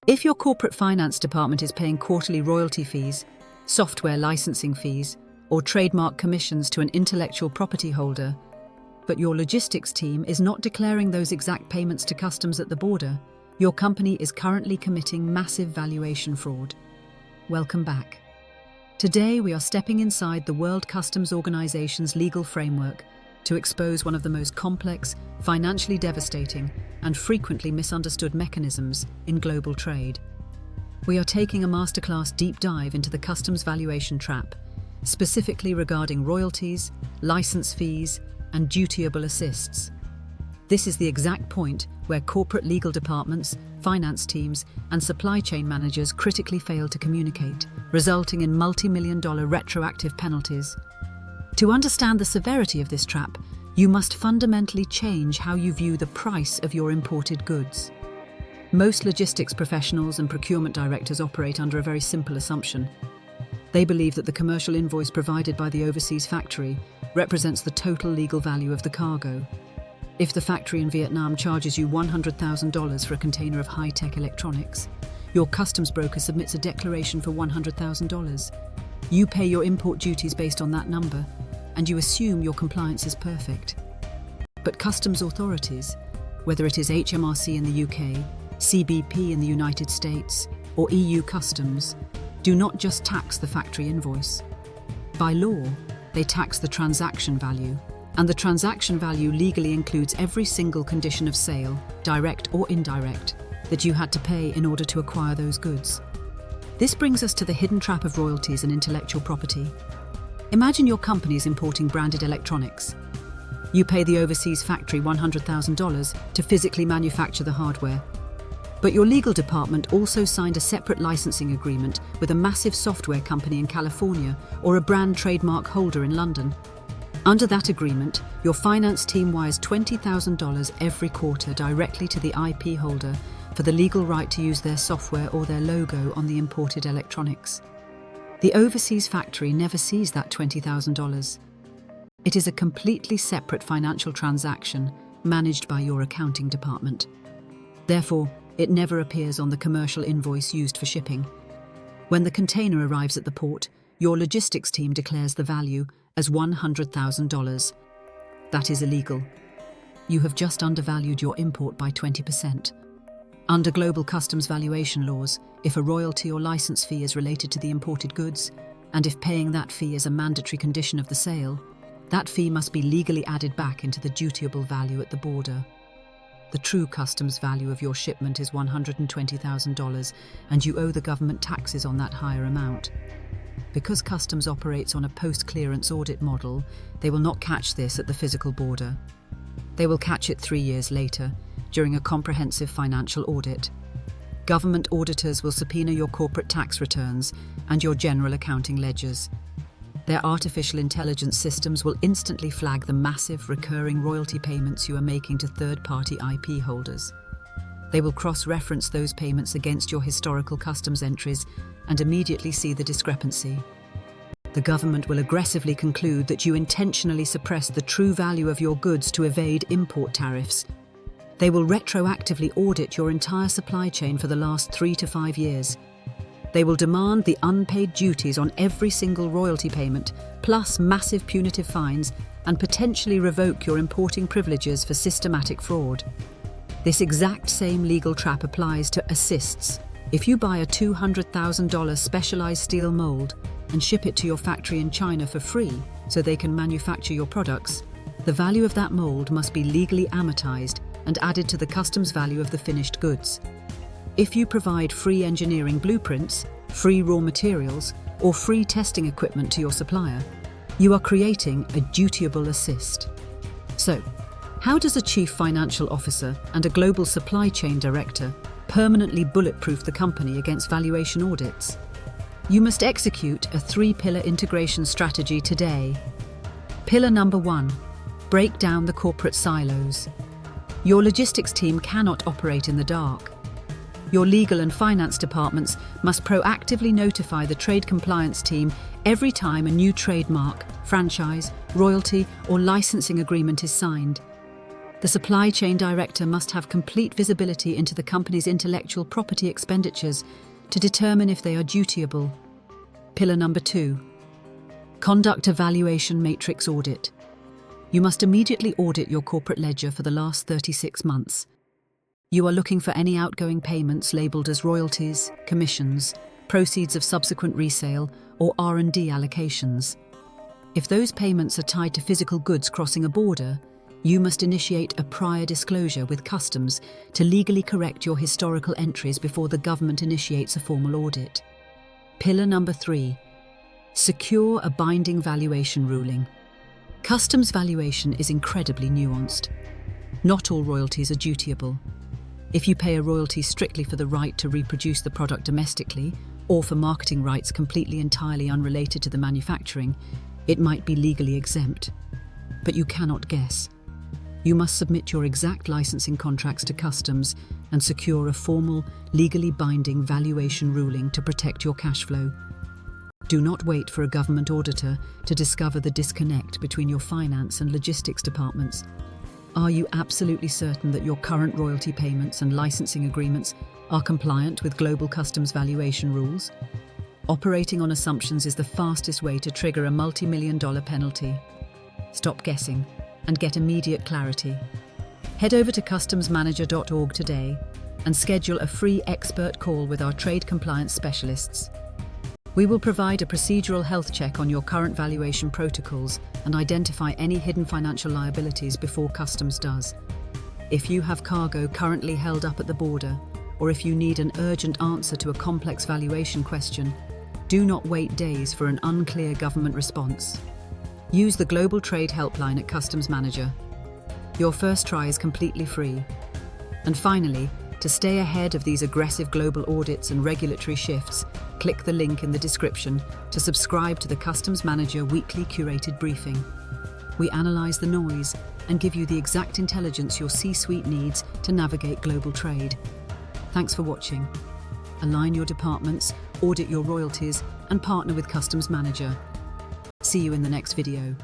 If your corporate finance department is paying quarterly royalty fees, software licensing fees, or trademark commissions to an intellectual property holder, but your logistics team is not declaring those exact payments to customs at the border, your company is currently committing massive valuation fraud. Welcome back. Today we are stepping inside the World Customs Organization's legal framework to expose one of the most complex, financially devastating, and frequently misunderstood mechanisms in global trade. We are taking a masterclass deep dive into the Customs Valuation Trap, specifically regarding royalties, license fees, and dutiable assists. This is the exact point where corporate legal departments, finance teams, and supply chain managers critically fail to communicate, resulting in multi-million-dollar retroactive penalties. To understand the severity of this trap, you must fundamentally change how you view the price of your imported goods. Most logistics professionals and procurement directors operate under a very simple assumption. They believe that the commercial invoice provided by the overseas factory represents the total legal value of the cargo. If the factory in Vietnam charges you $100,000 for a container of high-tech electronics, your customs broker submits a declaration for $100,000. You pay your import duties based on that number, and you assume your compliance is perfect. But customs authorities, whether it is HMRC in the UK, CBP in the United States, or EU Customs, do not just tax the factory invoice. By law, they tax the transaction value, and the transaction value legally includes every single condition of sale, direct or indirect, that you had to pay in order to acquire those goods. This brings us to the hidden trap of royalties and intellectual property. Imagine your company is importing branded electronics. You pay the overseas factory $100,000 to physically manufacture the hardware. But your legal department also signed a separate licensing agreement with a massive software company in California or a brand trademark holder in London. Under that agreement, your finance team wires $20,000 every quarter directly to the IP holder for the legal right to use their software or their logo on the imported electronics. The overseas factory never sees that $20,000. It is a completely separate financial transaction managed by your accounting department. Therefore, it never appears on the commercial invoice used for shipping. When the container arrives at the port, your logistics team declares the value as $100,000. That is illegal. You have just undervalued your import by 20%. Under global customs valuation laws, if a royalty or license fee is related to the imported goods, and if paying that fee is a mandatory condition of the sale, that fee must be legally added back into the dutiable value at the border. The true customs value of your shipment is $120,000, and you owe the government taxes on that higher amount. Because customs operates on a post-clearance audit model, they will not catch this at the physical border. They will catch it 3 years later, during a comprehensive financial audit. Government auditors will subpoena your corporate tax returns and your general accounting ledgers. Their artificial intelligence systems will instantly flag the massive recurring royalty payments you are making to third-party IP holders. They will cross-reference those payments against your historical customs entries and immediately see the discrepancy. The government will aggressively conclude that you intentionally suppressed the true value of your goods to evade import tariffs. They will retroactively audit your entire supply chain for the last 3 to 5 years. They will demand the unpaid duties on every single royalty payment, plus massive punitive fines, and potentially revoke your importing privileges for systematic fraud. This exact same legal trap applies to assists. If you buy a $200,000 specialized steel mold and ship it to your factory in China for free so they can manufacture your products, the value of that mold must be legally amortized and added to the customs value of the finished goods. If you provide free engineering blueprints, free raw materials, or free testing equipment to your supplier, you are creating a dutiable assist. So, how does a chief financial officer and a global supply chain director permanently bulletproof the company against valuation audits? You must execute a 3-pillar integration strategy today. Pillar number 1, break down the corporate silos. Your logistics team cannot operate in the dark. Your legal and finance departments must proactively notify the trade compliance team every time a new trademark, franchise, royalty, or licensing agreement is signed. The supply chain director must have complete visibility into the company's intellectual property expenditures to determine if they are dutiable. Pillar number 2. Conduct a valuation matrix audit. You must immediately audit your corporate ledger for the last 36 months. You are looking for any outgoing payments labelled as royalties, commissions, proceeds of subsequent resale, or R&D allocations. If those payments are tied to physical goods crossing a border, you must initiate a prior disclosure with Customs to legally correct your historical entries before the government initiates a formal audit. Pillar number 3. Secure a binding valuation ruling. Customs valuation is incredibly nuanced. Not all royalties are dutiable. If you pay a royalty strictly for the right to reproduce the product domestically, or for marketing rights completely entirely unrelated to the manufacturing, it might be legally exempt. But you cannot guess. You must submit your exact licensing contracts to Customs and secure a formal, legally binding valuation ruling to protect your cash flow. Do not wait for a government auditor to discover the disconnect between your finance and logistics departments. Are you absolutely certain that your current royalty payments and licensing agreements are compliant with global customs valuation rules? Operating on assumptions is the fastest way to trigger a multi-million-dollar penalty. Stop guessing and get immediate clarity. Head over to customsmanager.org today and schedule a free expert call with our trade compliance specialists. We will provide a procedural health check on your current valuation protocols and identify any hidden financial liabilities before Customs does. If you have cargo currently held up at the border, or if you need an urgent answer to a complex valuation question, do not wait days for an unclear government response. Use the Global Trade Helpline at Customs Manager. Your first try is completely free. And finally, to stay ahead of these aggressive global audits and regulatory shifts, click the link in the description to subscribe to the Customs Manager weekly curated briefing. We analyze the noise and give you the exact intelligence your C-suite needs to navigate global trade. Thanks for watching. Align your departments, audit your royalties, and partner with Customs Manager. See you in the next video.